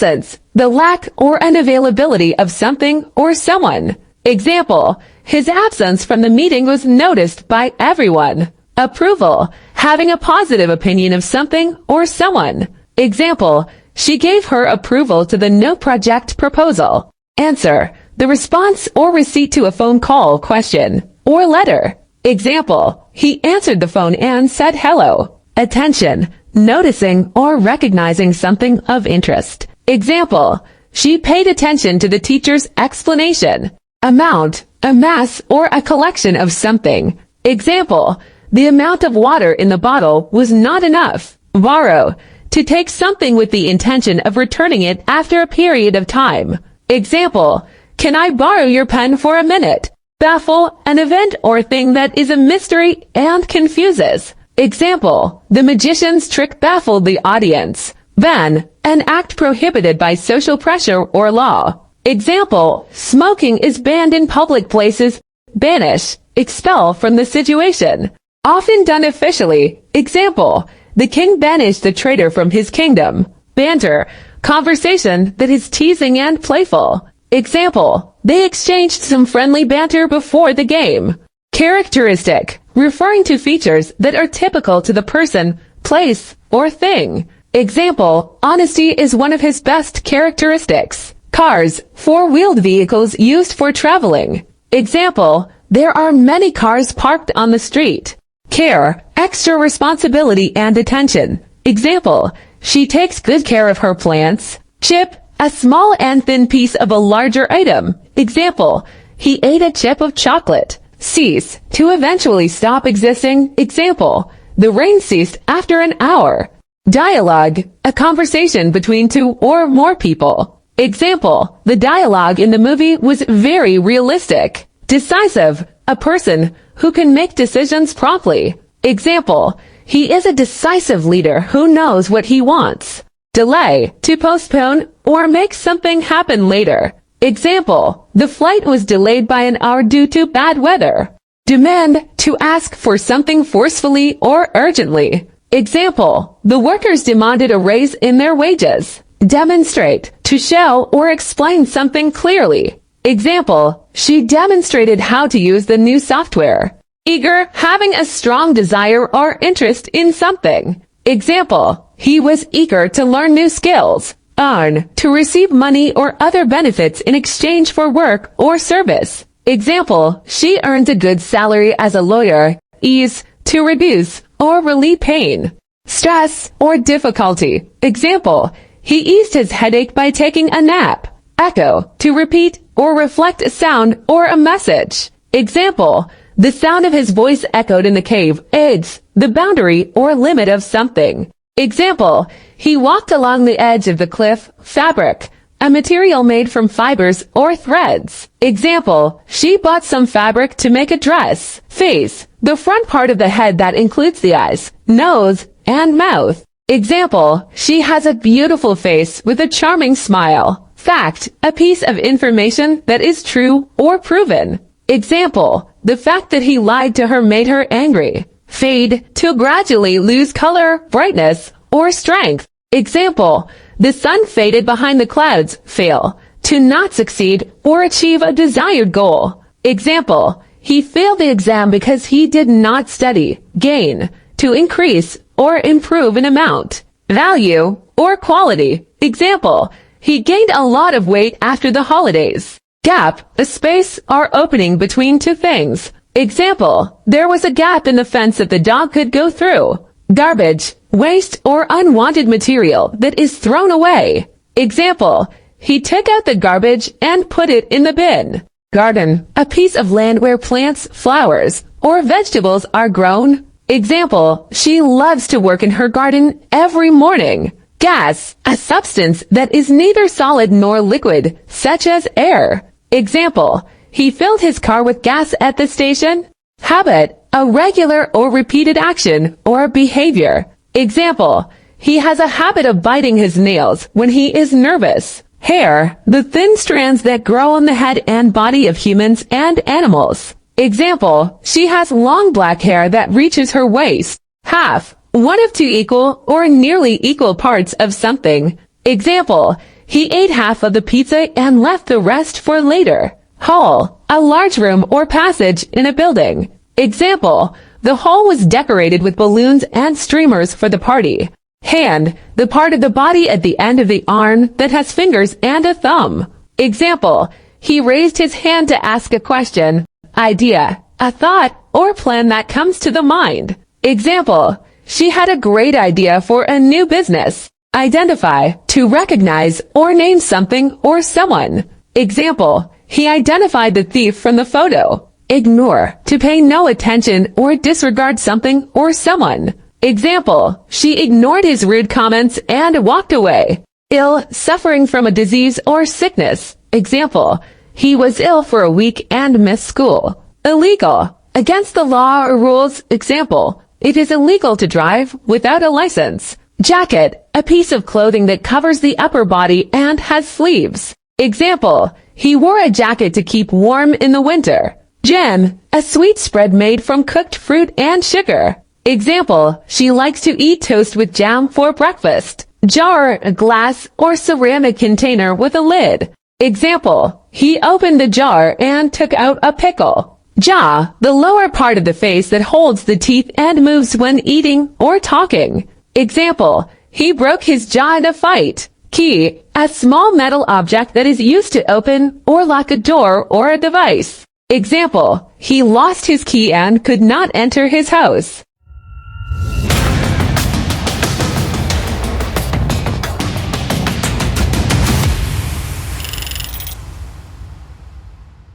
essence, the lack or unavailability of something or someone. Example, his absence from the meeting was noticed by everyone. Approval, having a positive opinion of something or someone. Example, she gave her approval to the no project proposal. Answer, the response or receipt to a phone call, question, or letter. Example, he answered the phone and said hello. Attention, noticing or recognizing something of interest. Example, she paid attention to the teacher's explanation. Amount, a mass or a collection of something. Example, the amount of water in the bottle was not enough. Borrow, to take something with the intention of returning it after a period of time. Example, can I borrow your pen for a minute? Baffle, an event or thing that is a mystery and confuses. Example, the magician's trick baffled the audience. Ban, an act prohibited by social pressure or law. Example, smoking is banned in public places. Banish, expel from the situation. Often done officially. Example, the king banished the traitor from his kingdom. Banter, conversation that is teasing and playful. Example, they exchanged some friendly banter before the game. Characteristic, referring to features that are typical to the person, place, or thing. Example, honesty is one of his best characteristics. Cars, four-wheeled vehicles used for traveling. Example, there are many cars parked on the street. Care, extra responsibility and attention. Example, she takes good care of her plants. Chip, a small and thin piece of a larger item. Example, he ate a chip of chocolate. Cease, to eventually stop existing. Example, the rain ceased after an hour. Dialogue, a conversation between two or more people. Example, the dialogue in the movie was very realistic. Decisive, a person who can make decisions promptly. Example, he is a decisive leader who knows what he wants. Delay, to postpone or make something happen later. Example, the flight was delayed by an hour due to bad weather. Demand, to ask for something forcefully or urgently. Example, the workers demanded a raise in their wages. Demonstrate, to show or explain something clearly. Example, she demonstrated how to use the new software. Eager, having a strong desire or interest in something. Example, he was eager to learn new skills. Earn, to receive money or other benefits in exchange for work or service. Example, she earned a good salary as a lawyer. Ease, to reduce or relieve pain. Stress or difficulty. Example, he eased his headache by taking a nap. Echo, to repeat or reflect a sound or a message. Example, the sound of his voice echoed in the cave. Edge, the boundary or limit of something. Example, he walked along the edge of the cliff. Fabric, a material made from fibers or threads. Example, she bought some fabric to make a dress. Face, the front part of the head that includes the eyes, nose, and mouth. Example, she has a beautiful face with a charming smile. Fact, a piece of information that is true or proven. Example, the fact that he lied to her made her angry. Fade, to gradually lose color, brightness, or strength. Example, the sun faded behind the clouds. Fail, to not succeed or achieve a desired goal. Example, he failed the exam because he did not study. Gain, to increase or improve in amount. Value or quality. Example, he gained a lot of weight after the holidays. Gap, a space or opening between two things. Example, there was a gap in the fence that the dog could go through. Garbage, waste or unwanted material that is thrown away. Example, he took out the garbage and put it in the bin. Garden, a piece of land where plants, flowers, or vegetables are grown. Example, she loves to work in her garden every morning. Gas, a substance that is neither solid nor liquid, such as air. Example, he filled his car with gas at the station. Habit, a regular or repeated action or behavior. Example, he has a habit of biting his nails when he is nervous. Hair, the thin strands that grow on the head and body of humans and animals. Example, she has long black hair that reaches her waist. Half, one of two equal or nearly equal parts of something. Example, he ate half of the pizza and left the rest for later. Hall, a large room or passage in a building. Example, the hall was decorated with balloons and streamers for the party. Hand, the part of the body at the end of the arm that has fingers and a thumb. Example, he raised his hand to ask a question. Idea, a thought or plan that comes to the mind. Example, she had a great idea for a new business. Identify, to recognize or name something or someone. Example, he identified the thief from the photo. Ignore, to pay no attention or disregard something or someone. Example, she ignored his rude comments and walked away. Ill, suffering from a disease or sickness. Example, he was ill for a week and missed school. Illegal, against the law or rules. Example, it is illegal to drive without a license. Jacket, a piece of clothing that covers the upper body and has sleeves. Example, he wore a jacket to keep warm in the winter. Jam, a sweet spread made from cooked fruit and sugar. Example, she likes to eat toast with jam for breakfast. Jar, a glass or ceramic container with a lid. Example, he opened the jar and took out a pickle. Jaw, the lower part of the face that holds the teeth and moves when eating or talking. Example, he broke his jaw in a fight. Key, a small metal object that is used to open or lock a door or a device. Example, he lost his key and could not enter his house.